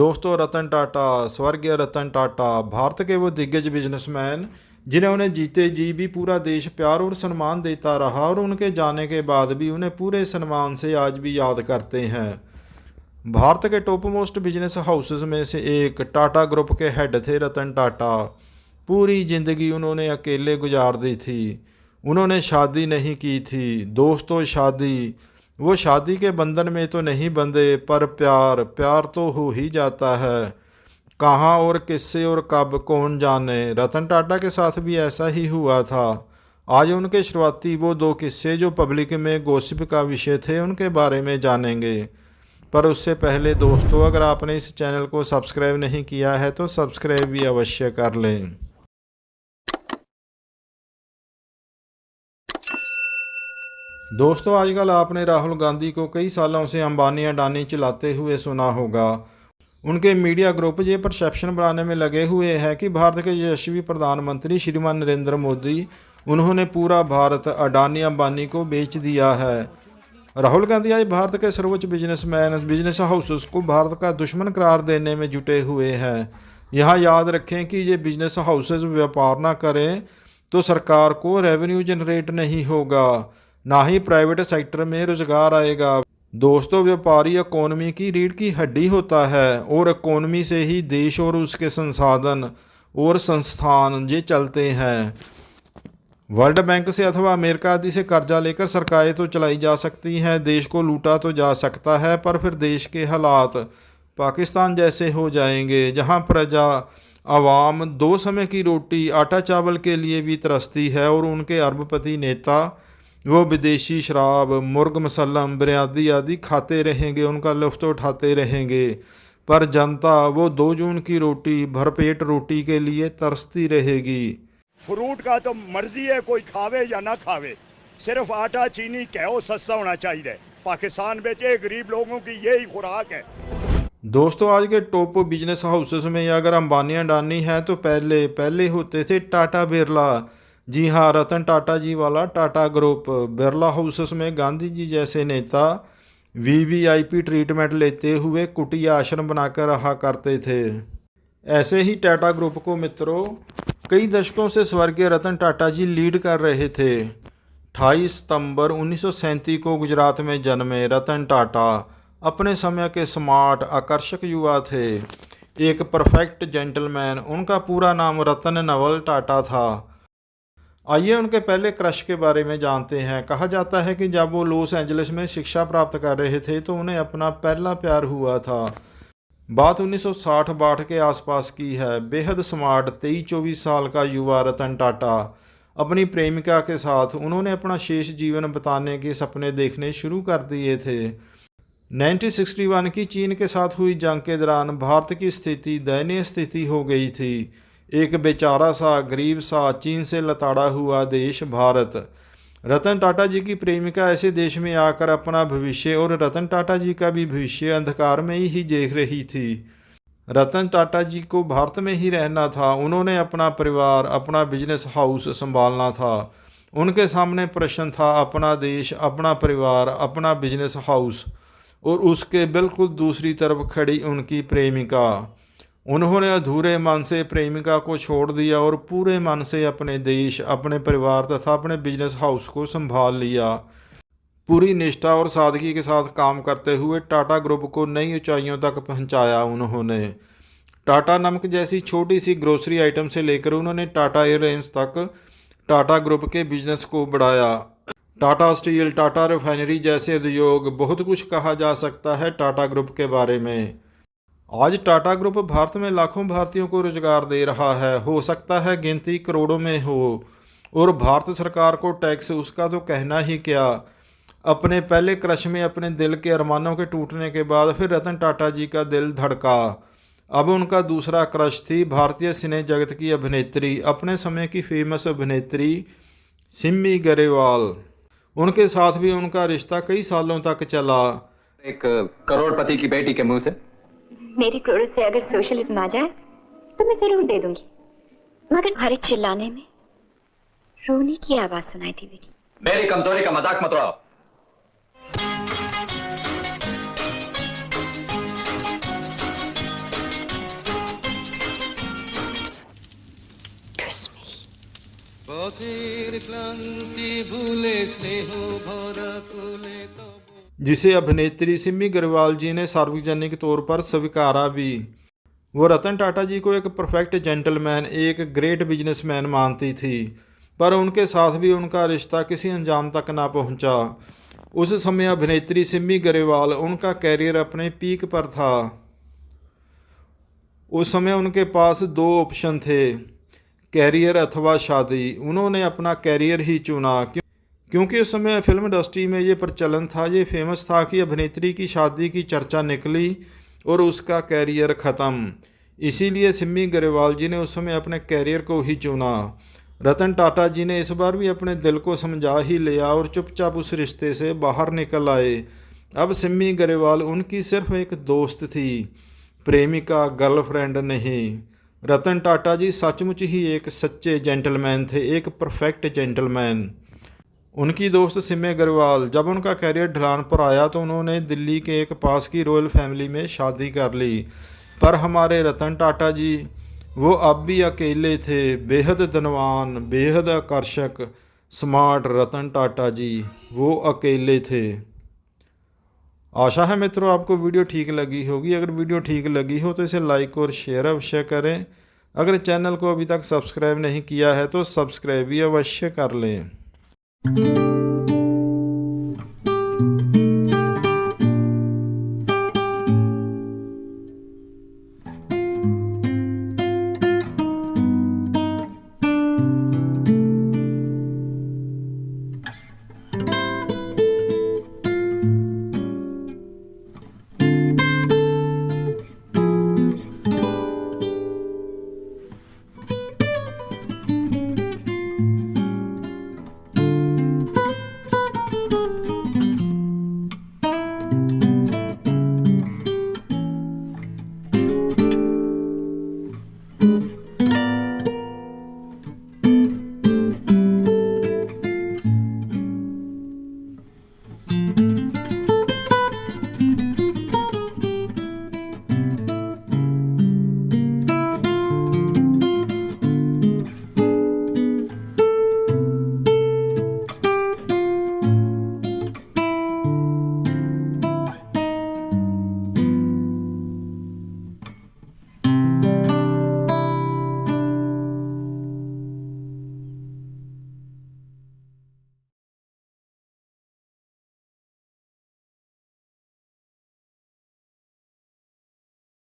दोस्तों, रतन टाटा, स्वर्गीय रतन टाटा भारत के वो दिग्गज बिजनेसमैन जिन्हें जीते जी भी पूरा देश प्यार और सम्मान देता रहा और उनके जाने के बाद भी उन्हें पूरे सम्मान से आज भी याद करते हैं। भारत के टॉप मोस्ट बिजनेस हाउसेस में से एक टाटा ग्रुप के हेड थे रतन टाटा। पूरी ज़िंदगी उन्होंने अकेले गुजार दी थी। उन्होंने शादी नहीं की थी। दोस्तों, वो शादी के बंधन में तो नहीं बंधे, पर प्यार प्यार तो हो ही जाता है। कहाँ और किससे और कब कौन जाने। रतन टाटा के साथ भी ऐसा ही हुआ था। आज उनके शुरुआती वो 2 किस्से जो पब्लिक में गॉसिप का विषय थे उनके बारे में जानेंगे। पर उससे पहले दोस्तों, अगर आपने इस चैनल को सब्सक्राइब नहीं किया है तो सब्सक्राइब भी अवश्य कर लें। दोस्तों, आजकल आपने राहुल गांधी को कई सालों से अंबानी अडानी चलाते हुए सुना होगा। उनके मीडिया ग्रुप ये परसेप्शन बनाने में लगे हुए हैं कि भारत के यशस्वी प्रधानमंत्री श्रीमान नरेंद्र मोदी, उन्होंने पूरा भारत अडानी अंबानी को बेच दिया है। राहुल गांधी आज भारत के सर्वोच्च बिजनेस हाउसेस को भारत का दुश्मन करार देने में जुटे हुए हैं। यहाँ याद रखें कि ये बिजनेस हाउसेस व्यापार ना करें तो सरकार को रेवेन्यू जनरेट नहीं होगा, ना ही प्राइवेट सेक्टर में रोजगार आएगा। दोस्तों, व्यापारी इकोनॉमी की रीढ़ की हड्डी होता है और इकोनॉमी से ही देश और उसके संसाधन और संस्थान ये चलते हैं। वर्ल्ड बैंक से अथवा अमेरिका आदि से कर्जा लेकर सरकारें तो चलाई जा सकती हैं, देश को लूटा तो जा सकता है, पर फिर देश के हालात पाकिस्तान जैसे हो जाएंगे जहां प्रजा आवाम 2 समय की रोटी आटा चावल के लिए भी तरसती है और उनके अरबपति नेता वो विदेशी शराब, मुर्ग मसल्लम, बिरयानी आदि खाते रहेंगे, उनका लुत्फ उठाते रहेंगे, पर जनता वो 2 जून की रोटी, भरपेट रोटी के लिए तरसती रहेगी। फ्रूट का तो मर्जी है, कोई खावे या ना खावे, सिर्फ आटा चीनी कहओ सस्ता होना चाहिए। पाकिस्तान बेचे गरीब लोगों की यही खुराक है। दोस्तों, आज के टॉप बिजनेस हाउसेस में अगर अंबानी अडानी है तो पहले होते थे टाटा बिरला। जी हाँ, रतन टाटा जी वाला टाटा ग्रुप। बिरला हाउसेस में गांधी जी जैसे नेता वीवीआईपी ट्रीटमेंट लेते हुए कुटिया आश्रम बनाकर रहा करते थे। ऐसे ही टाटा ग्रुप को मित्रों कई दशकों से स्वर्गीय रतन टाटा जी लीड कर रहे थे। 28 सितंबर 1937 को गुजरात में जन्मे रतन टाटा अपने समय के स्मार्ट, आकर्षक युवा थे, एक परफेक्ट जेंटलमैन। उनका पूरा नाम रतन नवल टाटा था। आइए उनके पहले क्रश के बारे में जानते हैं। कहा जाता है कि जब वो लॉस एंजलिस में शिक्षा प्राप्त कर रहे थे तो उन्हें अपना पहला प्यार हुआ था। बात 1960-62 के आसपास की है। बेहद स्मार्ट 23-24 साल का युवा रतन टाटा अपनी प्रेमिका के साथ उन्होंने अपना शेष जीवन बिताने के सपने देखने शुरू कर दिए थे। 1961 की चीन के साथ हुई जंग के दौरान भारत की स्थिति दयनीय स्थिति हो गई थी। एक बेचारा सा, गरीब सा, चीन से लताड़ा हुआ देश भारत। रतन टाटा जी की प्रेमिका ऐसे देश में आकर अपना भविष्य और रतन टाटा जी का भी भविष्य अंधकार में ही देख रही थी। रतन टाटा जी को भारत में ही रहना था। उन्होंने अपना परिवार, अपना बिजनेस हाउस संभालना था। उनके सामने प्रश्न था अपना देश, अपना परिवार, अपना बिजनेस हाउस और उसके बिल्कुल दूसरी तरफ खड़ी उनकी प्रेमिका। उन्होंने अधूरे मन से प्रेमिका को छोड़ दिया और पूरे मन से अपने देश, अपने परिवार तथा अपने बिजनेस हाउस को संभाल लिया। पूरी निष्ठा और सादगी के साथ काम करते हुए टाटा ग्रुप को नई ऊंचाइयों तक पहुंचाया। उन्होंने टाटा नमक जैसी छोटी सी ग्रोसरी आइटम से लेकर उन्होंने टाटा एयरलाइंस तक टाटा ग्रुप के बिजनेस को बढ़ाया। टाटा स्टील, टाटा रिफाइनरी जैसे उद्योग, बहुत कुछ कहा जा सकता है टाटा ग्रुप के बारे में। आज टाटा ग्रुप भारत में लाखों भारतीयों को रोजगार दे रहा है। हो सकता है गिनती करोड़ों में हो और भारत सरकार को टैक्स उसका तो कहना ही क्या। अपने पहले क्रश में अपने दिल के अरमानों के टूटने के बाद फिर रतन टाटा जी का दिल धड़का। अब उनका दूसरा क्रश थी भारतीय सिने जगत की अभिनेत्री, अपने समय की फेमस अभिनेत्री सिमी गरेवाल। उनके साथ भी उनका रिश्ता कई सालों तक चला। एक करोड़पति की बेटी के मुंह से मेरी करोड़ से अगर सोशलिज्म आ जाए तो मैं जरूर दे दूंगी, मगर भारी चिल्लाने में रोने की आवाज सुनाई थी बेटी। मेरी कमजोरी का मजाक मत उड़ाओ। পথের ক্লান্তি ভুলে স্নেহ ভরা কোলে তব जिसे अभिनेत्री सिमी ग्रेवाल जी ने सार्वजनिक तौर पर स्वीकारा भी। वो रतन टाटा जी को एक परफेक्ट जेंटलमैन, एक ग्रेट बिजनेसमैन मानती थी, पर उनके साथ भी उनका रिश्ता किसी अंजाम तक ना पहुंचा। उस समय अभिनेत्री सिमी ग्रेवाल, उनका कैरियर अपने पीक पर था। उस समय उनके पास दो ऑप्शन थे, कैरियर अथवा शादी। उन्होंने अपना कैरियर ही चुना, क्योंकि उस समय फिल्म इंडस्ट्री में ये प्रचलन था, ये फेमस था कि अभिनेत्री की शादी की चर्चा निकली और उसका कैरियर ख़त्म। इसीलिए सिमी ग्रेवाल जी ने उस समय अपने कैरियर को ही चुना। रतन टाटा जी ने इस बार भी अपने दिल को समझा ही लिया और चुपचाप उस रिश्ते से बाहर निकल आए। अब सिमी ग्रेवाल उनकी सिर्फ एक दोस्त थी, प्रेमिका, गर्लफ्रेंड नहीं। रतन टाटा जी सचमुच ही एक सच्चे जेंटलमैन थे, एक परफेक्ट जेंटलमैन। उनकी दोस्त सिमी ग्रेवाल, जब उनका कैरियर ढलान पर आया तो उन्होंने दिल्ली के एक पास की रॉयल फैमिली में शादी कर ली। पर हमारे रतन टाटा जी, वो अब भी अकेले थे। बेहद धनवान, बेहद आकर्षक, स्मार्ट रतन टाटा जी, वो अकेले थे। आशा है मित्रों आपको वीडियो ठीक लगी होगी। अगर वीडियो ठीक लगी हो तो इसे लाइक और शेयर अवश्य करें। अगर चैनल को अभी तक सब्सक्राइब नहीं किया है तो सब्सक्राइब भी अवश्य कर लें।